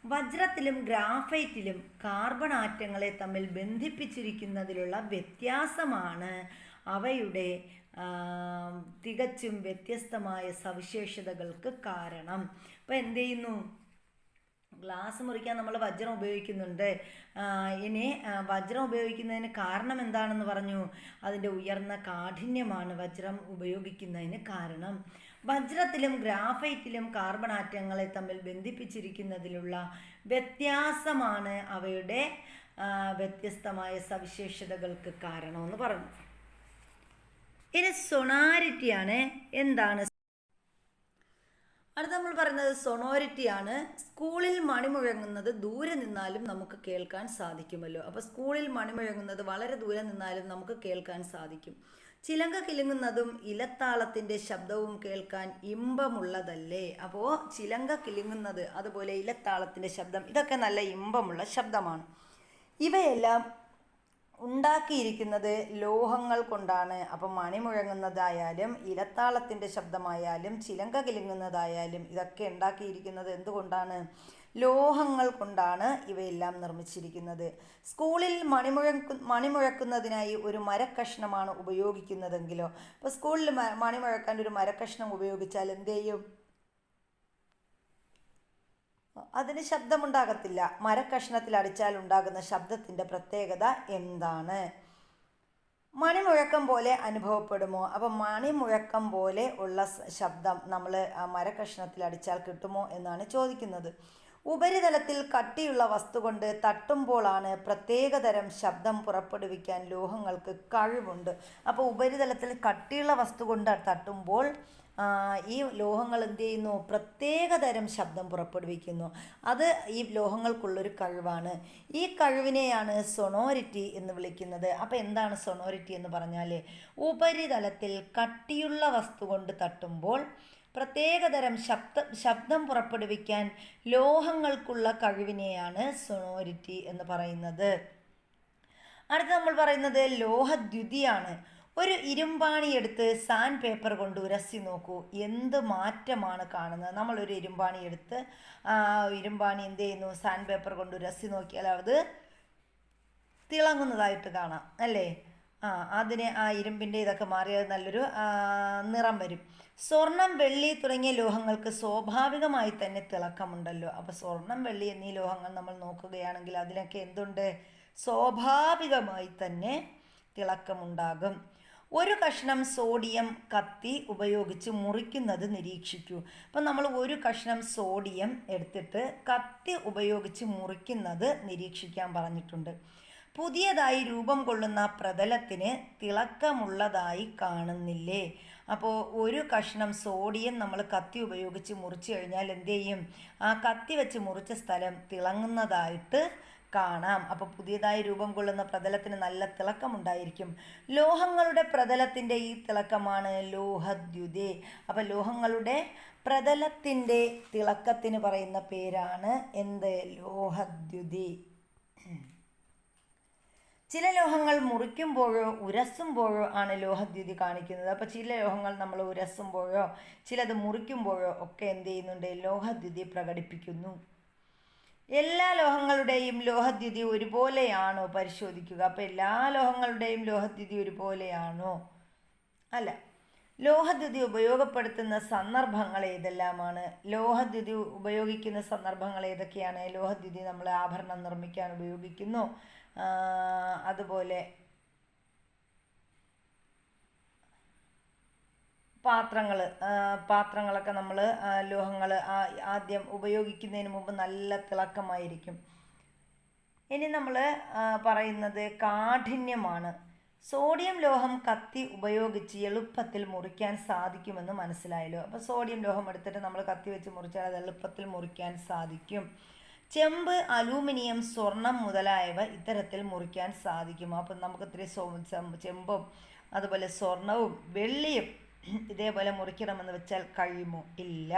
Speaker 1: വജ്രത്തിലും ഗ്രാഫൈറ്റിലും കാർബൺ ആറ്റങ്ങളെ തമ്മിൽ ബന്ധിപ്പിച്ചിരിക്കുന്നതിലുള്ള വ്യത്യാസമാണ് അവയുടെ തികച്ചും വ്യത്യസ്തമായ സവിശേഷതകൾക്ക് കാരണം. അപ്പോൾ എന്ത് ചെയ്യുന്നു? ഗ്ലാസ് മുറിക്കാൻ നമ്മൾ വജ്രം ഉപയോഗിക്കുന്നുണ്ട്. ഇനി വജ്രം ഉപയോഗിക്കുന്നതിന് കാരണം എന്താണെന്ന് പറഞ്ഞു? അതിൻ്റെ ഉയർന്ന കാഠിന്യമാണ് വജ്രം ഉപയോഗിക്കുന്നതിന് കാരണം. വജ്രത്തിലും ഗ്രാഫൈറ്റിലും കാർബൺ ആറ്റങ്ങളെ തമ്മിൽ ബന്ധിപ്പിച്ചിരിക്കുന്നതിലുള്ള വ്യത്യാസമാണ് അവയുടെ വ്യത്യസ്തമായ സവിശേഷതകൾക്ക് കാരണമെന്ന് പറഞ്ഞു. ഇനി സൊണാരിറ്റിയാണ്. എന്താണ്? അടുത്ത നമ്മൾ പറയുന്നത് സൊണോരിറ്റിയാണ്. സ്കൂളിൽ മണി മുഴങ്ങുന്നത് ദൂരെ നിന്നാലും നമുക്ക് കേൾക്കാൻ സാധിക്കുമല്ലോ. അപ്പോൾ സ്കൂളിൽ മണി മുഴങ്ങുന്നത് വളരെ ദൂരെ നിന്നാലും നമുക്ക് കേൾക്കാൻ സാധിക്കും. ചിലങ്ക കിലുങ്ങുന്നതും ഇലത്താളത്തിൻ്റെ ശബ്ദവും കേൾക്കാൻ ഇമ്പമുള്ളതല്ലേ. അപ്പോൾ ചിലങ്ക കിലുങ്ങുന്നത്, അതുപോലെ ഇലത്താളത്തിൻ്റെ ശബ്ദം, ഇതൊക്കെ നല്ല ഇമ്പമുള്ള ശബ്ദമാണ്. ഇവയെല്ലാം ഉണ്ടാക്കിയിരിക്കുന്നത് ലോഹങ്ങൾ കൊണ്ടാണ്. അപ്പം മണി മുഴങ്ങുന്നതായാലും ഇലത്താളത്തിൻ്റെ ശബ്ദമായാലും ചിലങ്ക കിലുങ്ങുന്നതായാലും ഇതൊക്കെ ഉണ്ടാക്കിയിരിക്കുന്നത് എന്തുകൊണ്ടാണ്? ലോഹങ്ങൾ കൊണ്ടാണ് ഇവയെല്ലാം നിർമ്മിച്ചിരിക്കുന്നത്. സ്കൂളിൽ മണി മുഴക്കുന്നതിനായി ഒരു മരക്കഷ്ണമാണ് ഉപയോഗിക്കുന്നതെങ്കിലോ. അപ്പോൾ സ്കൂളിൽ മണി മുഴക്കാൻ ഒരു മരക്കഷ്ണം ഉപയോഗിച്ചാൽ എന്ത് ചെയ്യും? അതിന് ശബ്ദമുണ്ടാകത്തില്ല. മരക്കഷ്ണത്തിൽ അടിച്ചാൽ ഉണ്ടാകുന്ന ശബ്ദത്തിൻ്റെ പ്രത്യേകത എന്താണ്? മണിമുഴക്കം പോലെ അനുഭവപ്പെടുമോ? അപ്പം മണിമുഴക്കം പോലെ ഉള്ള ശബ്ദം നമ്മൾ മരക്കഷ്ണത്തിൽ അടിച്ചാൽ കിട്ടുമോ എന്നാണ് ചോദിക്കുന്നത്. ഉപരിതലത്തിൽ കട്ടിയുള്ള വസ്തു കൊണ്ട് തട്ടുമ്പോഴാണ് പ്രത്യേകതരം ശബ്ദം പുറപ്പെടുവിക്കാൻ ലോഹങ്ങൾക്ക് കഴിവുണ്ട്. അപ്പോൾ ഉപരിതലത്തിൽ കട്ടിയുള്ള വസ്തു കൊണ്ട് തട്ടുമ്പോൾ ഈ ലോഹങ്ങൾ എന്ത് ചെയ്യുന്നു? പ്രത്യേകതരം ശബ്ദം പുറപ്പെടുവിക്കുന്നു. അത് ഈ ലോഹങ്ങൾക്കുള്ളൊരു കഴിവാണ്. ഈ കഴിവിനെയാണ് സൊണോരിറ്റി എന്ന് വിളിക്കുന്നത്. അപ്പോൾ എന്താണ് സൊണോരിറ്റി എന്ന് പറഞ്ഞാൽ? ഉപരിതലത്തിൽ കട്ടിയുള്ള വസ്തു കൊണ്ട് തട്ടുമ്പോൾ പ്രത്യേകതരം ശബ്ദം പുറപ്പെടുവിക്കാൻ ലോഹങ്ങൾക്കുള്ള കഴിവിനെയാണ് സൊണോരിറ്റി എന്ന് പറയുന്നത്. അടുത്ത നമ്മൾ പറയുന്നത് ലോഹദ്യുതിയാണ്. ഒരു ഇരുമ്പാണി എടുത്ത് സാൻഡ് പേപ്പർ കൊണ്ട് ഉരസി നോക്കൂ, എന്ത് മാറ്റമാണ് കാണുന്നത്? നമ്മളൊരു ഇരുമ്പാണി എടുത്ത് ഇരുമ്പാണി എന്ത് ചെയ്യുന്നു? സാൻഡ് പേപ്പർ കൊണ്ട് ഉരസി നോക്കിയാൽ അത് തിളങ്ങുന്നതായിട്ട് കാണാം അല്ലേ? അതിന് ഇരുമ്പിൻ്റെ ഇതൊക്കെ മാറിയത് നല്ലൊരു നിറം വരും. സ്വർണം, വെള്ളി തുടങ്ങിയ ലോഹങ്ങൾക്ക് സ്വാഭാവികമായി തന്നെ തിളക്കമുണ്ടല്ലോ. അപ്പോൾ സ്വർണം, വെള്ളി എന്നീ ലോഹങ്ങൾ നമ്മൾ നോക്കുകയാണെങ്കിൽ അതിനൊക്കെ എന്തുണ്ട്? സ്വാഭാവികമായി തന്നെ തിളക്കമുണ്ടാകും. ഒരു കഷ്ണം സോഡിയം കത്തി ഉപയോഗിച്ച് മുറിക്കുന്നത് നിരീക്ഷിക്കൂ. അപ്പം നമ്മൾ ഒരു കഷ്ണം സോഡിയം എടുത്തിട്ട് കത്തി ഉപയോഗിച്ച് മുറിക്കുന്നത് നിരീക്ഷിക്കാൻ പറഞ്ഞിട്ടുണ്ട്. പുതിയതായി രൂപം കൊള്ളുന്ന പ്രതലത്തിന് തിളക്കമുള്ളതായി കാണുന്നില്ലേ? അപ്പോൾ ഒരു കഷ്ണം സോഡിയം നമ്മൾ കത്തി ഉപയോഗിച്ച് മുറിച്ചു കഴിഞ്ഞാൽ എന്ത് ചെയ്യും? ആ കത്തി വെച്ച് മുറിച്ച സ്ഥലം തിളങ്ങുന്നതായിട്ട് കാണാം. അപ്പോൾ പുതിയതായി രൂപം കൊള്ളുന്ന പ്രതലത്തിന് നല്ല തിളക്കമുണ്ടായിരിക്കും. ലോഹങ്ങളുടെ പ്രതലത്തിൻ്റെ ഈ തിളക്കമാണ് ലോഹദ്യുതി. അപ്പോൾ ലോഹങ്ങളുടെ പ്രതലത്തിൻ്റെ തിളക്കത്തിന് പറയുന്ന പേരാണ് എന്ത്? ലോഹദ്യുതി. ചില ലോഹങ്ങൾ മുറിക്കുമ്പോഴോ ഉരസുമ്പോഴോ ആണ് ലോഹദ്യുതി കാണിക്കുന്നത്. അപ്പോൾ ചില ലോഹങ്ങൾ നമ്മൾ ഉരസുമ്പോഴോ ചിലത് മുറിക്കുമ്പോഴോ ഒക്കെ എന്ത് ചെയ്യുന്നുണ്ട്? ലോഹദ്യുതി പ്രകടിപ്പിക്കുന്നു. എല്ലാ ലോഹങ്ങളുടെയും ലോഹദ്യുതി ഒരുപോലെയാണോ? പരിശോധിക്കുക. അപ്പോൾ എല്ലാ ലോഹങ്ങളുടെയും ലോഹദ്യുതി ഒരുപോലെയാണോ? അല്ല. ലോഹദ്യുതി ഉപയോഗപ്പെടുത്തുന്ന സന്ദർഭങ്ങൾ ഏതെല്ലാമാണ്? ലോഹദ്യുതി ഉപയോഗിക്കുന്ന സന്ദർഭങ്ങൾ ഏതൊക്കെയാണ്? ലോഹദ്യുതി നമ്മൾ ആഭരണം നിർമ്മിക്കാൻ ഉപയോഗിക്കുന്നു. അതുപോലെ പാത്രങ്ങളൊക്കെ നമ്മൾ ലോഹങ്ങൾ ആദ്യം ഉപയോഗിക്കുന്നതിന് മുമ്പ് നല്ല തിളക്കമായിരിക്കും. ഇനി നമ്മൾ പറയുന്നത് കാഠിന്യമാണ്. സോഡിയം ലോഹം കത്തി ഉപയോഗിച്ച് എളുപ്പത്തിൽ മുറിക്കാൻ സാധിക്കുമെന്ന് മനസ്സിലായല്ലോ. അപ്പോൾ സോഡിയം ലോഹം എടുത്തിട്ട് നമ്മൾ കത്തി വെച്ച് മുറിച്ചാൽ അത് എളുപ്പത്തിൽ മുറിക്കാൻ സാധിക്കും. ചെമ്പ്, അലൂമിനിയം, സ്വർണം മുതലായവ ഇത്തരത്തിൽ മുറിക്കാൻ സാധിക്കുമോ? അപ്പം നമുക്ക് ഇത്തിരി ചെമ്പും അതുപോലെ സ്വർണവും വെള്ളിയും ഇതേപോലെ മുറിക്കണമെന്ന് വെച്ചാൽ കഴിയുമോ? ഇല്ല.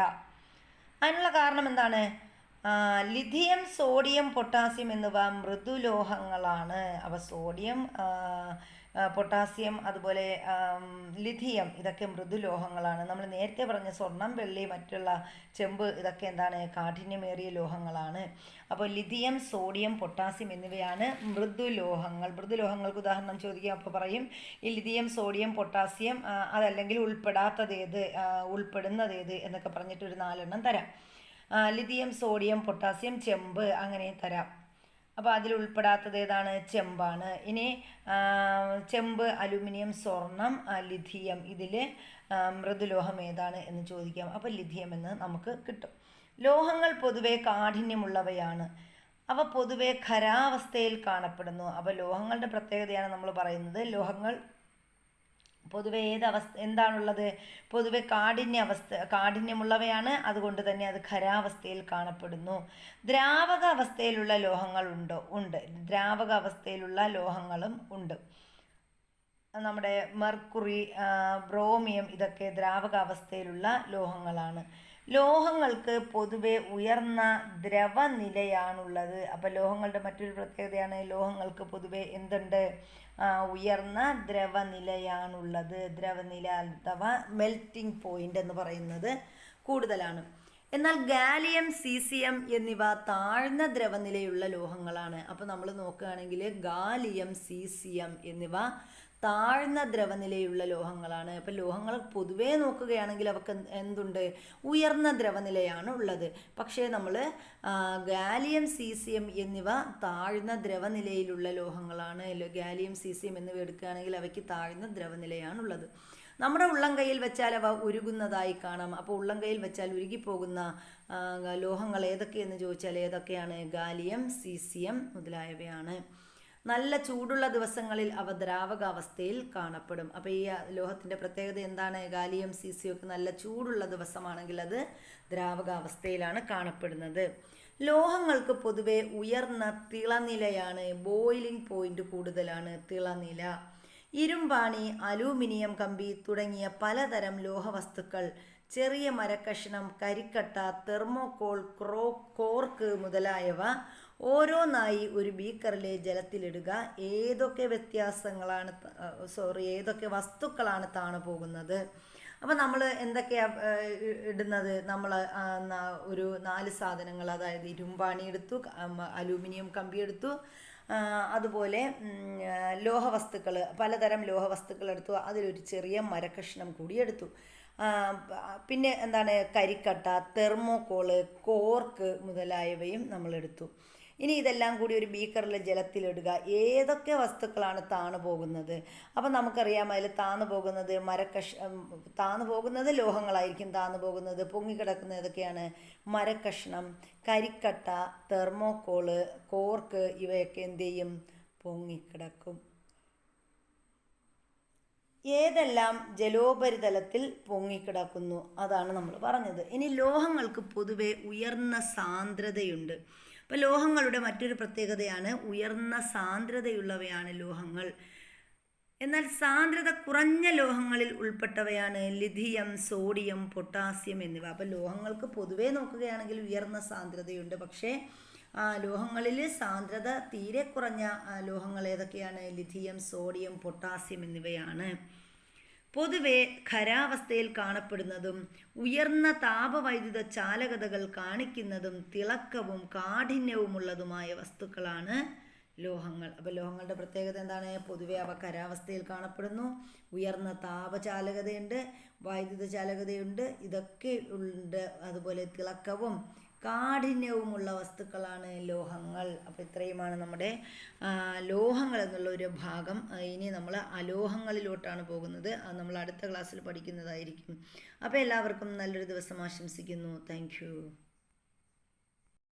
Speaker 1: അതിനുള്ള കാരണം എന്താണ്? ലിഥിയം, സോഡിയം, പൊട്ടാസ്യം എന്നിവ മൃദുലോഹങ്ങളാണ്. അപ്പോൾ സോഡിയം, പൊട്ടാസ്യം, അതുപോലെ ലിഥിയം ഇതൊക്കെ മൃദുലോഹങ്ങളാണ്. നമ്മൾ നേരത്തെ പറഞ്ഞ സ്വർണം, വെള്ളി, മറ്റുള്ള ചെമ്പ് ഇതൊക്കെ എന്താണ്? കാഠിന്യമേറിയ ലോഹങ്ങളാണ്. അപ്പോൾ ലിഥിയം, സോഡിയം, പൊട്ടാസ്യം എന്നിവയാണ് മൃദുലോഹങ്ങൾ. മൃദുലോഹങ്ങൾക്ക് ഉദാഹരണം ചോദിക്കുക, അപ്പോൾ പറയും ഈ ലിഥിയം, സോഡിയം, പൊട്ടാസ്യം, അതല്ലെങ്കിൽ ഉൾപ്പെടുന്നതേത് എന്നൊക്കെ പറഞ്ഞിട്ട് ഒരു 4 എണ്ണം തരാം. ലിഥിയം, സോഡിയം, പൊട്ടാസ്യം, ചെമ്പ് അങ്ങനെ തരാം. അപ്പോൾ അതിൽ ഉൾപ്പെടാത്തത് ഏതാണ്? ചെമ്പാണ്. ഇനി ചെമ്പ്, അലുമിനിയം, സ്വർണം, ലിഥിയം ഇതിൽ മൃദുലോഹം ഏതാണ് എന്ന് ചോദിക്കാം. അപ്പോൾ ലിഥിയം എന്ന് നമുക്ക് കിട്ടും. ലോഹങ്ങൾ പൊതുവെ കാഠിന്യമുള്ളവയാണ്. അവ പൊതുവെ ഖരാവസ്ഥയിൽ കാണപ്പെടുന്നു. അപ്പോൾ ലോഹങ്ങളുടെ പ്രത്യേകതയാണ് നമ്മൾ പറയുന്നത്. ലോഹങ്ങൾ പൊതുവെ എന്താണുള്ളത്? പൊതുവെ കാഠിന്യമുള്ളവയാണ്. അതുകൊണ്ട് തന്നെ അത് ഖരാവസ്ഥയിൽ കാണപ്പെടുന്നു. ദ്രാവക അവസ്ഥയിലുള്ള ലോഹങ്ങൾ ഉണ്ട്. ദ്രാവക അവസ്ഥയിലുള്ള ലോഹങ്ങളും ഉണ്ട്. നമ്മുടെ മെർക്കുറി, ബ്രോമിയം ഇതൊക്കെ ദ്രാവക അവസ്ഥയിലുള്ള ലോഹങ്ങളാണ്. ലോഹങ്ങൾക്ക് പൊതുവെ ഉയർന്ന ദ്രവനിലയാണുള്ളത്. അപ്പോൾ ലോഹങ്ങളുടെ മറ്റൊരു പ്രത്യേകതയാണ് ലോഹങ്ങൾക്ക് പൊതുവെ എന്തുണ്ട്? ഉയർന്ന ദ്രവനിലയാണുള്ളത്. ദ്രവനില അഥവാ മെൽറ്റിംഗ് പോയിന്റ് എന്ന് പറയുന്നത് കൂടുതലാണ്. എന്നാൽ ഗാലിയം, സീസിയം എന്നിവ താഴ്ന്ന ദ്രവനിലയുള്ള ലോഹങ്ങളാണ്. അപ്പോൾ നമ്മൾ നോക്കുകയാണെങ്കിൽ ഗാലിയം, സീസിയം എന്നിവ താഴ്ന്ന ദ്രവനിലയുള്ള ലോഹങ്ങളാണ്. അപ്പോൾ ലോഹങ്ങൾ പൊതുവേ നോക്കുകയാണെങ്കിൽ അവർക്ക് എന്തുണ്ട്? ഉയർന്ന ദ്രവനിലയാണ് ഉള്ളത്. പക്ഷേ നമ്മൾ ഗാലിയം, സീസിയം എന്നിവ താഴ്ന്ന ദ്രവനിലയിലുള്ള ലോഹങ്ങളാണ്. ഗാലിയം, സീസിയം എന്നിവ എടുക്കുകയാണെങ്കിൽ അവയ്ക്ക് താഴ്ന്ന ദ്രവനിലയാണുള്ളത്. നമ്മുടെ ഉള്ളംകൈയിൽ വെച്ചാൽ അവ ഉരുകുന്നതായി കാണാം. അപ്പോൾ ഉള്ളംകൈയിൽ വെച്ചാൽ ഉരുകിപ്പോകുന്ന ലോഹങ്ങൾ ഏതൊക്കെയെന്ന് ചോദിച്ചാൽ ഏതൊക്കെയാണ്? ഗാലിയം, സീസിയം മുതലായവയാണ്. നല്ല ചൂടുള്ള ദിവസങ്ങളിൽ അവ ദ്രാവകാവസ്ഥയിൽ കാണപ്പെടും. അപ്പോൾ ഈ ലോഹത്തിൻ്റെ പ്രത്യേകത എന്താണ്? ഗാലിയം, സീസിയം ഒക്കെ നല്ല ചൂടുള്ള ദിവസമാണെങ്കിൽ അത് ദ്രാവകാവസ്ഥയിലാണ് കാണപ്പെടുന്നത്. ലോഹങ്ങൾക്ക് പൊതുവെ ഉയർന്ന തിളനിലയാണ്. ബോയിലിംഗ് പോയിന്റ് കൂടുതലാണ്. തിളനില. ഇരുമ്പാണി, അലൂമിനിയം കമ്പി തുടങ്ങിയ പലതരം ലോഹവസ്തുക്കൾ, ചെറിയ മരക്കഷ്ണം, കരിക്കട്ട, തെർമോകോൾ, കോർക്ക് മുതലായവ ഓരോന്നായി ഒരു ബീക്കറിലെ ജലത്തിലിടുക. ഏതൊക്കെ വസ്തുക്കളാണ് താണു പോകുന്നത്? അപ്പോൾ നമ്മൾ എന്തൊക്കെയാണ് ഇടുന്നത്? നമ്മൾ ഒരു 4 സാധനങ്ങൾ, അതായത് ഇരുമ്പാണി എടുത്തു, അലൂമിനിയം കമ്പി എടുത്തു, അതുപോലെ ലോഹവസ്തുക്കൾ, പലതരം ലോഹവസ്തുക്കൾ എടുത്തു, അതിലൊരു ചെറിയ മരക്കഷ്ണം കൂടി എടുത്തു. പിന്നെ എന്താണ്? കരിക്കട്ട, തെർമോകോള്, കോർക്ക് മുതലായവയും നമ്മളെടുത്തു. ഇനി ഇതെല്ലാം കൂടി ഒരു ബീക്കറിലെ ജലത്തിലിടുക. ഏതൊക്കെ വസ്തുക്കളാണ് താണു പോകുന്നത്? അപ്പം നമുക്കറിയാം അതിൽ താണു പോകുന്നത് ലോഹങ്ങളായിരിക്കും താണു പോകുന്നത്. പൊങ്ങിക്കിടക്കുന്ന ഏതൊക്കെയാണ്? മരക്കഷ്ണം, കരിക്കട്ട, തെർമോകോള്, കോർക്ക് ഇവയൊക്കെ എന്ത് ചെയ്യും? പൊങ്ങിക്കിടക്കും. ഏതെല്ലാം ജലോപരിതലത്തിൽ പൊങ്ങിക്കിടക്കുന്നു? അതാണ് നമ്മൾ പറഞ്ഞത്. ഇനി ലോഹങ്ങൾക്ക് പൊതുവെ ഉയർന്ന സാന്ദ്രതയുണ്ട്. അപ്പോൾ ലോഹങ്ങളുടെ മറ്റൊരു പ്രത്യേകതയാണ് ഉയർന്ന സാന്ദ്രതയുള്ളവയാണ് ലോഹങ്ങൾ. എന്നാൽ സാന്ദ്രത കുറഞ്ഞ ലോഹങ്ങളിൽ ഉൾപ്പെട്ടവയാണ് ലിഥിയം, സോഡിയം, പൊട്ടാസ്യം എന്നിവ. അപ്പോൾ ലോഹങ്ങൾക്ക് പൊതുവേ നോക്കുകയാണെങ്കിൽ ഉയർന്ന സാന്ദ്രതയുണ്ട്. പക്ഷേ ലോഹങ്ങളിൽ സാന്ദ്രത തീരെ കുറഞ്ഞ ലോഹങ്ങൾ ഏതൊക്കെയാണ്? ലിഥിയം, സോഡിയം, പൊട്ടാസ്യം എന്നിവയാണ്. പൊതുവെ ഖരാവസ്ഥയിൽ കാണപ്പെടുന്നതും ഉയർന്ന താപവൈദ്യുത ചാലകതകൾ കാണിക്കുന്നതും തിളക്കവും കാഠിന്യവുമുള്ളതുമായ വസ്തുക്കളാണ് ലോഹങ്ങൾ. അപ്പോൾ ലോഹങ്ങളുടെ പ്രത്യേകത എന്താണ്? പൊതുവെ അവ ഖരാവസ്ഥയിൽ കാണപ്പെടുന്നു, ഉയർന്ന താപചാലകതയുണ്ട്, വൈദ്യുത ചാലകതയുണ്ട്, ഇതൊക്കെ ഉണ്ട്. അതുപോലെ തിളക്കവും കാഠിന്യവുമുള്ള വസ്തുക്കളാണ് ലോഹങ്ങൾ. അപ്പോൾ ഇത്രയുമാണ് നമ്മുടെ ലോഹങ്ങൾ എന്നുള്ള ഒരു ഭാഗം. ഇനി നമ്മൾ അലോഹങ്ങളിലോട്ടാണ് പോകുന്നത്. അത് നമ്മൾ അടുത്ത ക്ലാസ്സിൽ പഠിക്കുന്നതായിരിക്കും. അപ്പോൾ എല്ലാവർക്കും നല്ലൊരു ദിവസം ആശംസിക്കുന്നു. താങ്ക്